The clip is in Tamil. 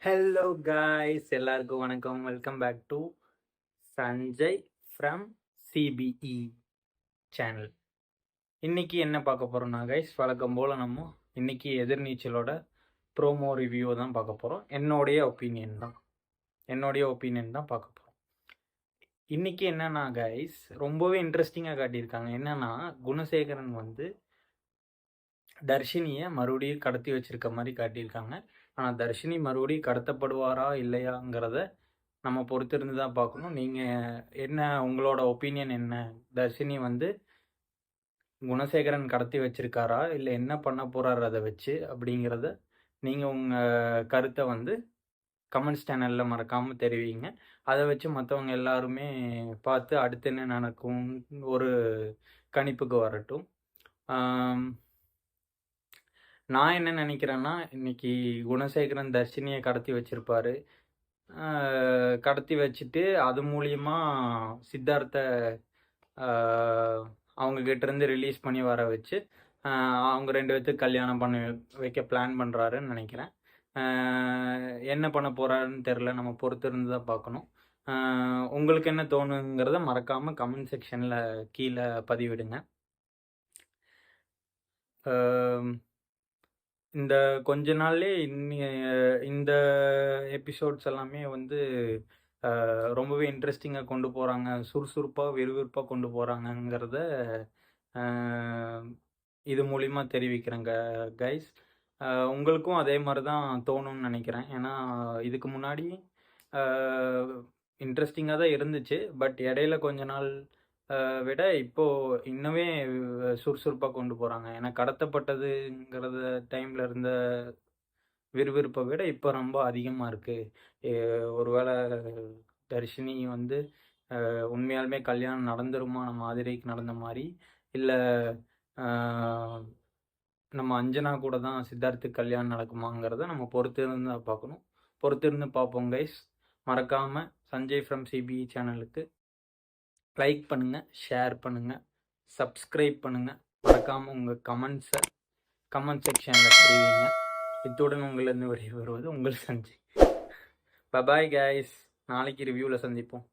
ஹலோ காய்ஸ், எல்லாருக்கும் வணக்கம். Welcome back to Sanjay from CBE channel. இன்னைக்கு என்ன பார்க்க போகிறோம்னா கைஸ், வழக்கம் போல் நம்ம இன்னைக்கு எதிர்நீச்சலோட ப்ரோமோ ரிவ்யூ தான் பார்க்க போகிறோம். என்னுடைய ஒப்பீனியன் தான் பார்க்க போகிறோம். இன்னைக்கு என்னன்னா கைஸ், ரொம்பவே இன்ட்ரெஸ்டிங்காக காட்டியிருக்காங்க. என்னன்னா, குணசேகரன் வந்து தர்ஷினியை மறுபடியும் கடத்தி வச்சிருக்க மாதிரி காட்டியிருக்காங்க. ஆனால் தர்ஷினி மறுபடியும் கடத்தப்படுவாரா இல்லையாங்கிறத நம்ம பொறுத்திருந்து தான் பார்க்கணும். நீங்கள் என்ன, உங்களோட ஒப்பீனியன் என்ன? தர்ஷினி வந்து குணசேகரன் கடத்தி வச்சிருக்காரா இல்லை என்ன பண்ண போகிறாரு அதை வச்சு அப்படிங்கிறத நீங்கள் உங்கள் கருத்தை வந்து கமெண்ட்ஸ் சேனலில் மறக்காமல் தெரிவிங்க. அதை வச்சு மற்றவங்க எல்லாருமே பார்த்து அடுத்து என்ன நடக்கும் ஒரு கணிப்புக்கு வரட்டும். நான் என்ன நினைக்கிறேன்னா, இன்னைக்கு குணசேகரன் தர்ஷினியை கடத்தி வச்சிருப்பாரு. கடத்தி வச்சுட்டு அது மூலியமா சித்தார்த்த அவங்க கிட்டேருந்து ரிலீஸ் பண்ணி வர வச்சு அவங்க 2 பேர்த்துக்கு கல்யாணம் பண்ணி வைக்க பிளான் பண்ணுறாருன்னு நினைக்கிறேன். என்ன பண்ண போகிறாருன்னு தெரில, நம்ம பொறுத்திருந்து தான் பார்க்கணும். உங்களுக்கு என்ன தோணுங்கிறத மறக்காமல் கமெண்ட் செக்ஷனில் கீழே பதிவிடுங்க. இந்த கொஞ்ச நாள்லே இந்த எபிசோட்ஸ் எல்லாமே வந்து ரொம்பவே இன்ட்ரெஸ்டிங்காக கொண்டு போகிறாங்க, சுறுசுறுப்பாக விறுவிறுப்பாக கொண்டு போகிறாங்கங்கிறத இது மூலிமா தெரிவிக்கிறேங்க கைஸ். உங்களுக்கும் அதே மாதிரி தான் தோணும்னு நினைக்கிறேன். ஏன்னா இதுக்கு முன்னாடி இன்ட்ரெஸ்டிங்காக தான் இருந்துச்சு, பட் இடையில கொஞ்ச நாள் விட இப்போது இன்னுமே சுறுசுறுப்பாக கொண்டு போகிறாங்க. ஏன்னா கடத்தப்பட்டதுங்கிறத டைமில் இருந்த விறுவிறுப்பை விட இப்போ ரொம்ப அதிகமாக இருக்குது. ஒருவேளை தர்ஷினி வந்து உண்மையாலுமே கல்யாணம் நடந்துருமா நம்ம ஆதிரைக்கு நடந்த மாதிரி, இல்லை நம்ம அஞ்சனா கூட தான் சித்தார்த்துக்கு கல்யாணம் நடக்குமாங்கிறத நம்ம பொறுத்திருந்து பார்க்கணும். பொறுத்திருந்து பார்ப்போம் கைஸ். மறக்காமல் சஞ்சய் ஃப்ரம் சிபிஇ சேனலுக்கு லைக் பண்ணுங்கள், ஷேர் பண்ணுங்கள், சப்ஸ்கிரைப் பண்ணுங்கள். மறக்காமல் உங்கள் கமெண்ட்ஸை கமெண்ட் செக்ஷனில் தெரிவிங்க. இத்துடன் உங்களிருந்து விடைபெறுவது உங்கள் சஞ்சய். பபாய் கைஸ், நாளைக்கு ரிவ்யூவில் சந்திப்போம்.